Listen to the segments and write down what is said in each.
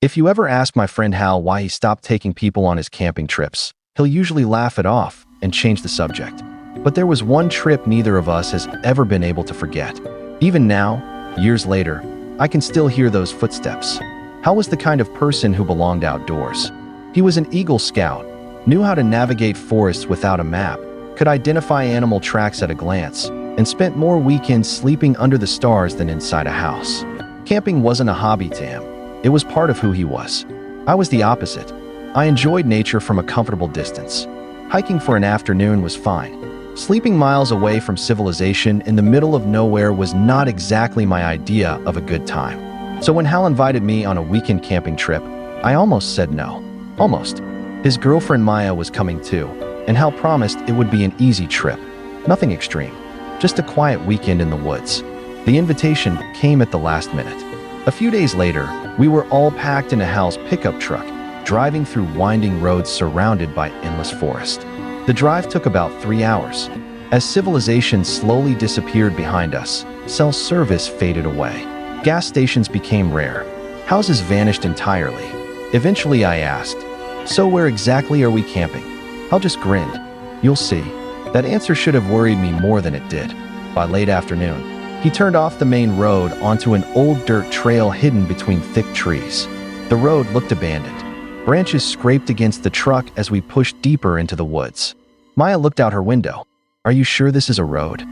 If you ever ask my friend Hal why he stopped taking people on his camping trips, he'll usually laugh it off and change the subject. But there was one trip neither of us has ever been able to forget. Even now, years later, I can still hear those footsteps. Hal was the kind of person who belonged outdoors. He was an Eagle Scout, knew how to navigate forests without a map, could identify animal tracks at a glance, and spent more weekends sleeping under the stars than inside a house. Camping wasn't a hobby to him. It was part of who he was. I was the opposite. I enjoyed nature from a comfortable distance. Hiking for an afternoon was fine. Sleeping miles away from civilization in the middle of nowhere was not exactly my idea of a good time. So when Hal invited me on a weekend camping trip, I almost said no. Almost. His girlfriend Maya was coming too, and Hal promised it would be an easy trip. Nothing extreme. Just a quiet weekend in the woods. The invitation came at the last minute. A few days later, we were all packed in a Hal's pickup truck, driving through winding roads surrounded by endless forest. The drive took about 3 hours. As civilization slowly disappeared behind us, cell service faded away. Gas stations became rare. Houses vanished entirely. Eventually I asked, "So where exactly are we camping?" Hal just grinned. "You'll see." That answer should have worried me more than it did. By late afternoon, he turned off the main road onto an old dirt trail hidden between thick trees. The road looked abandoned. Branches scraped against the truck as we pushed deeper into the woods. Maya looked out her window. "Are you sure this is a road?"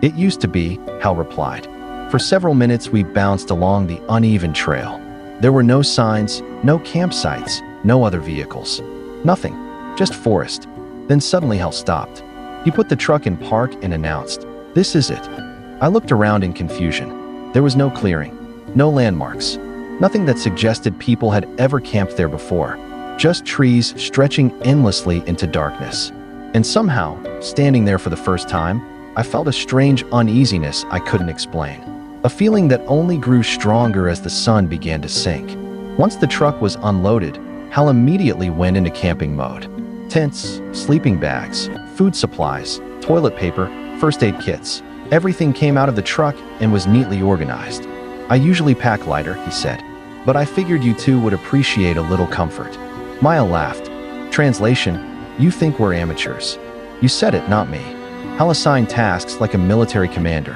"It used to be," Hal replied. For several minutes we bounced along the uneven trail. There were no signs, no campsites, no other vehicles. Nothing, just forest. Then suddenly Hal stopped. He put the truck in park and announced, "This is it." I looked around in confusion. There was no clearing, no landmarks, nothing that suggested people had ever camped there before. Just trees stretching endlessly into darkness. And somehow, standing there for the first time, I felt a strange uneasiness I couldn't explain. A feeling that only grew stronger as the sun began to sink. Once the truck was unloaded, Hal immediately went into camping mode. Tents, sleeping bags, food supplies, toilet paper, first aid kits. Everything came out of the truck and was neatly organized. "I usually pack lighter," he said, "but I figured you two would appreciate a little comfort." Maya laughed. Translation, "You think we're amateurs." "You said it, not me." Hal assigned tasks like a military commander.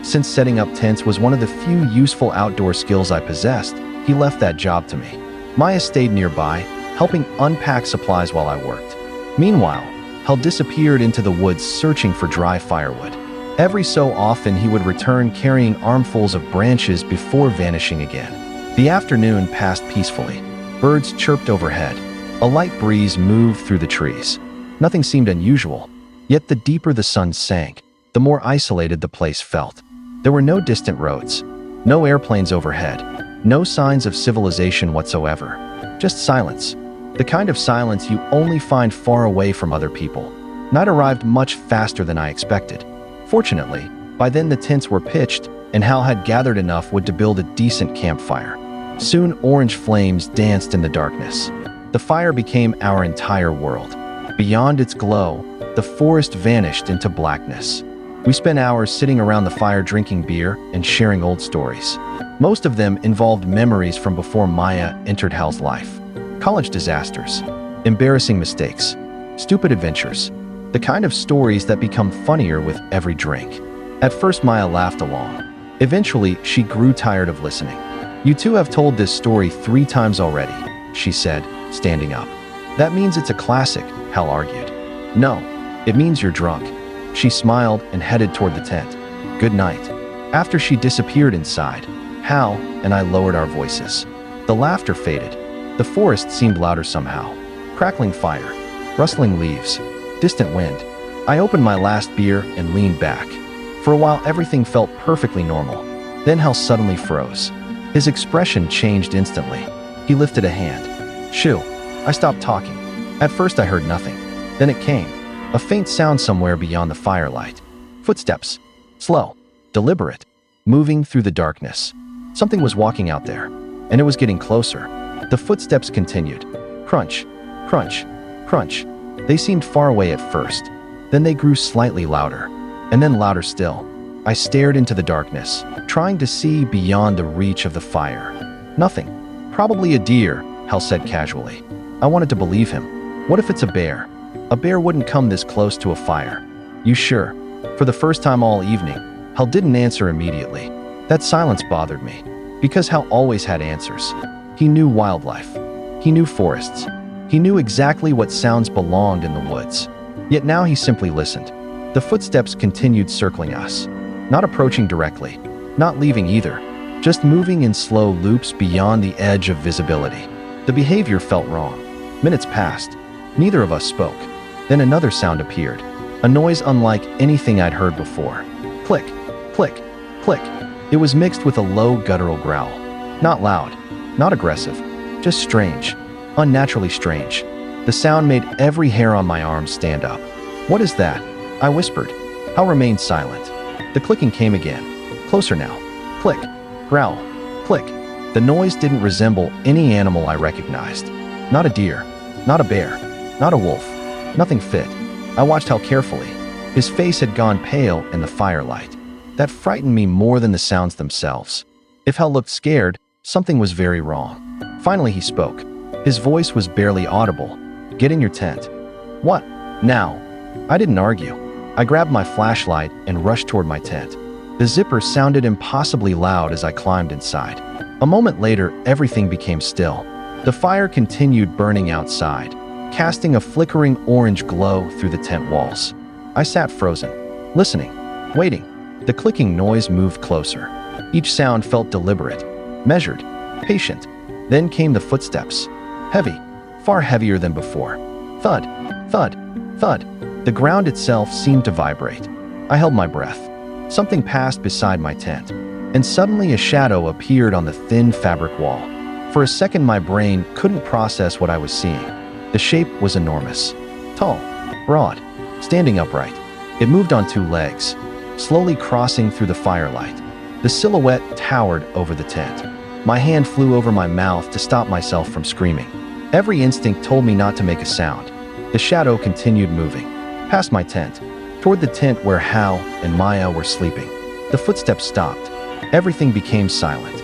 Since setting up tents was one of the few useful outdoor skills I possessed, he left that job to me. Maya stayed nearby, helping unpack supplies while I worked. Meanwhile, Hal disappeared into the woods searching for dry firewood. Every so often he would return carrying armfuls of branches before vanishing again. The afternoon passed peacefully. Birds chirped overhead. A light breeze moved through the trees. Nothing seemed unusual. Yet the deeper the sun sank, the more isolated the place felt. There were no distant roads, no airplanes overhead, no signs of civilization whatsoever. Just silence. The kind of silence you only find far away from other people. Night arrived much faster than I expected. Fortunately, by then the tents were pitched, and Hal had gathered enough wood to build a decent campfire. Soon orange flames danced in the darkness. The fire became our entire world. Beyond its glow, the forest vanished into blackness. We spent hours sitting around the fire drinking beer and sharing old stories. Most of them involved memories from before Maya entered Hal's life. College disasters, embarrassing mistakes, stupid adventures, the kind of stories that become funnier with every drink. At first Maya laughed along. Eventually, she grew tired of listening. "You two have told this story 3 times already," she said, standing up. "That means it's a classic," Hal argued. "No, it means you're drunk." She smiled and headed toward the tent. "Good night." After she disappeared inside, Hal and I lowered our voices. The laughter faded. The forest seemed louder somehow. Crackling fire, rustling leaves, distant wind. I opened my last beer and leaned back. For a while, everything felt perfectly normal. Then Hal suddenly froze. His expression changed instantly. He lifted a hand. "Shoo." I stopped talking. At first I heard nothing. Then it came. A faint sound somewhere beyond the firelight. Footsteps. Slow. Deliberate. Moving through the darkness. Something was walking out there. And it was getting closer. The footsteps continued. Crunch. Crunch. Crunch. They seemed far away at first. Then they grew slightly louder. And then louder still. I stared into the darkness, trying to see beyond the reach of the fire. Nothing. Probably a deer, Hal said casually. I wanted to believe him. What if it's a bear? A bear wouldn't come this close to a fire. You sure? For the first time all evening, Hal didn't answer immediately. That silence bothered me, because Hal always had answers. He knew wildlife. He knew forests. He knew exactly what sounds belonged in the woods. Yet now he simply listened. The footsteps continued circling us, not approaching directly, not leaving either, just moving in slow loops beyond the edge of visibility. The behavior felt wrong. Minutes passed. Neither of us spoke. Then another sound appeared, a noise unlike anything I'd heard before. Click, click, click. It was mixed with a low guttural growl. Not loud, not aggressive, just strange, unnaturally strange. The sound made every hair on my arm stand up. What is that? I whispered. Hal remained silent. The clicking came again. Closer now. Click, growl, click. The noise didn't resemble any animal I recognized. Not a deer, not a bear, not a wolf. Nothing fit. I watched Hal carefully. His face had gone pale in the firelight. That frightened me more than the sounds themselves. If Hal looked scared, something was very wrong. Finally he spoke. His voice was barely audible. Get in your tent. What? Now? I didn't argue. I grabbed my flashlight and rushed toward my tent. The zipper sounded impossibly loud as I climbed inside. A moment later, everything became still. The fire continued burning outside, casting a flickering orange glow through the tent walls. I sat frozen, listening, waiting. The clicking noise moved closer. Each sound felt deliberate, measured, patient. Then came the footsteps. Heavy, far heavier than before. Thud, thud, thud. The ground itself seemed to vibrate. I held my breath. Something passed beside my tent, and suddenly a shadow appeared on the thin fabric wall. For a second my brain couldn't process what I was seeing. The shape was enormous. Tall, broad, standing upright. It moved on two legs, slowly crossing through the firelight. The silhouette towered over the tent. My hand flew over my mouth to stop myself from screaming. Every instinct told me not to make a sound. The shadow continued moving, past my tent, toward the tent where Hal and Maya were sleeping. The footsteps stopped. Everything became silent.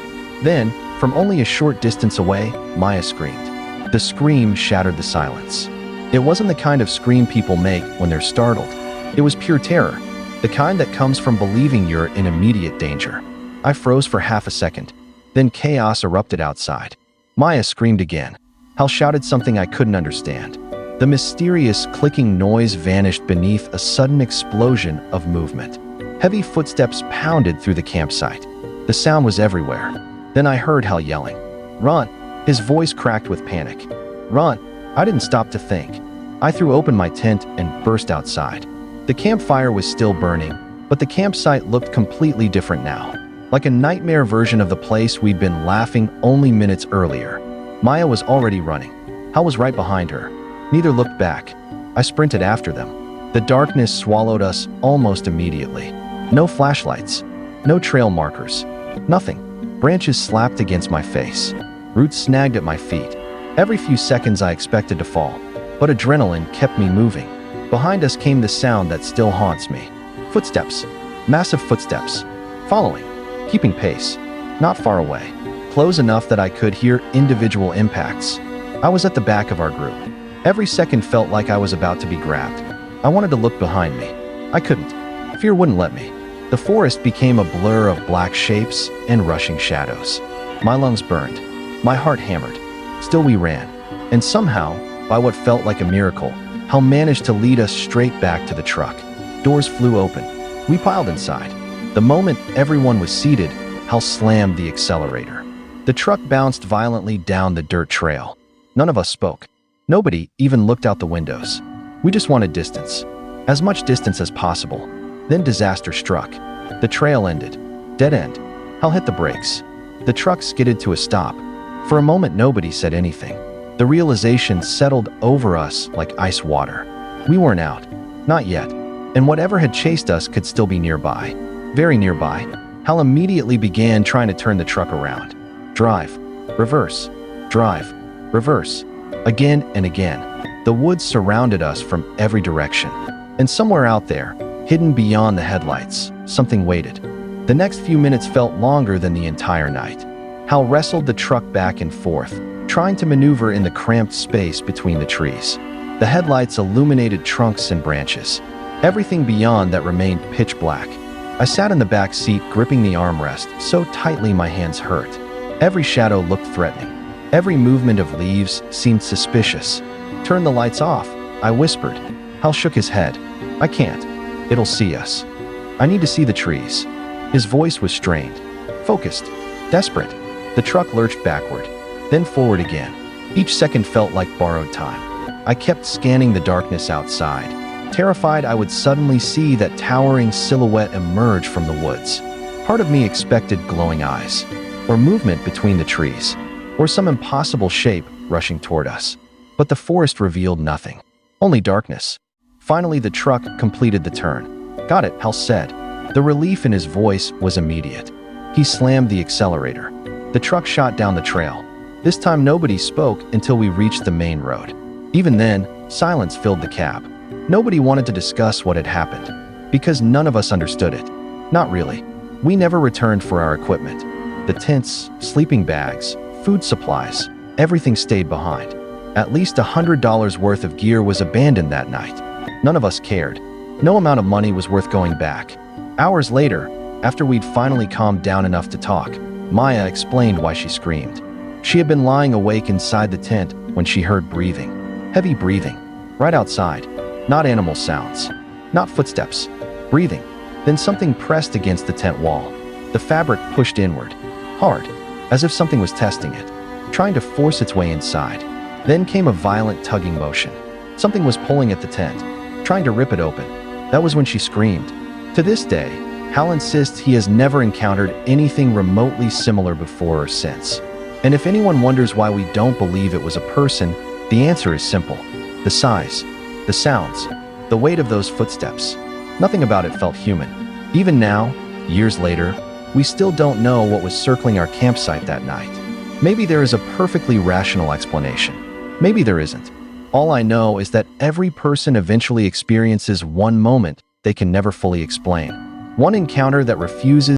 Then, from only a short distance away, Maya screamed. The scream shattered the silence. It wasn't the kind of scream people make when they're startled. It was pure terror, the kind that comes from believing you're in immediate danger. I froze for half a second. Then chaos erupted outside. Maya screamed again. Hal shouted something I couldn't understand. The mysterious clicking noise vanished beneath a sudden explosion of movement. Heavy footsteps pounded through the campsite. The sound was everywhere. Then I heard Hal yelling, "Run!" His voice cracked with panic. "Run!" I didn't stop to think. I threw open my tent and burst outside. The campfire was still burning, but the campsite looked completely different now. Like a nightmare version of the place we'd been laughing only minutes earlier. Maya was already running. Hal was right behind her. Neither looked back. I sprinted after them. The darkness swallowed us almost immediately. No flashlights. No trail markers. Nothing. Branches slapped against my face. Roots snagged at my feet. Every few seconds I expected to fall, but adrenaline kept me moving. Behind us came the sound that still haunts me. Footsteps. Massive footsteps. Following. Keeping pace. Not far away. Close enough that I could hear individual impacts. I was at the back of our group. Every second felt like I was about to be grabbed. I wanted to look behind me. I couldn't. Fear wouldn't let me. The forest became a blur of black shapes and rushing shadows. My lungs burned. My heart hammered. Still we ran. And somehow, by what felt like a miracle, Hal managed to lead us straight back to the truck. Doors flew open. We piled inside. The moment everyone was seated, Hal slammed the accelerator. The truck bounced violently down the dirt trail. None of us spoke. Nobody even looked out the windows. We just wanted distance. As much distance as possible. Then disaster struck. The trail ended. Dead end. Hal hit the brakes. The truck skidded to a stop. For a moment nobody said anything. The realization settled over us like ice water. We weren't out. Not yet. And whatever had chased us could still be nearby. Very nearby. Hal immediately began trying to turn the truck around. Drive. Reverse. Drive. Reverse. Again and again. The woods surrounded us from every direction. And somewhere out there, hidden beyond the headlights, something waited. The next few minutes felt longer than the entire night. Hal wrestled the truck back and forth, trying to maneuver in the cramped space between the trees. The headlights illuminated trunks and branches. Everything beyond that remained pitch black. I sat in the back seat, gripping the armrest so tightly my hands hurt. Every shadow looked threatening. Every movement of leaves seemed suspicious. "Turn the lights off," I whispered. Hal shook his head. "I can't. It'll see us. I need to see the trees." His voice was strained, focused, desperate. The truck lurched backward, then forward again. Each second felt like borrowed time. I kept scanning the darkness outside, terrified I would suddenly see that towering silhouette emerge from the woods. Part of me expected glowing eyes, or movement between the trees, or some impossible shape rushing toward us. But the forest revealed nothing, only darkness. Finally, the truck completed the turn. "Got it," Hal said. The relief in his voice was immediate. He slammed the accelerator. The truck shot down the trail. This time nobody spoke until we reached the main road. Even then, silence filled the cab. Nobody wanted to discuss what had happened, because none of us understood it. Not really. We never returned for our equipment. The tents, sleeping bags, food supplies, everything stayed behind. At least $100 worth of gear was abandoned that night. None of us cared. No amount of money was worth going back. Hours later, after we'd finally calmed down enough to talk, Maya explained why she screamed. She had been lying awake inside the tent when she heard breathing. Heavy breathing. Right outside. Not animal sounds. Not footsteps. Breathing. Then something pressed against the tent wall. The fabric pushed inward. Hard. As if something was testing it. Trying to force its way inside. Then came a violent tugging motion. Something was pulling at the tent. Trying to rip it open. That was when she screamed. To this day, Hal insists he has never encountered anything remotely similar before or since. And if anyone wonders why we don't believe it was a person, the answer is simple. The size, the sounds, the weight of those footsteps. Nothing about it felt human. Even now, years later, we still don't know what was circling our campsite that night. Maybe there is a perfectly rational explanation. Maybe there isn't. All I know is that every person eventually experiences one moment they can never fully explain. One encounter that refuses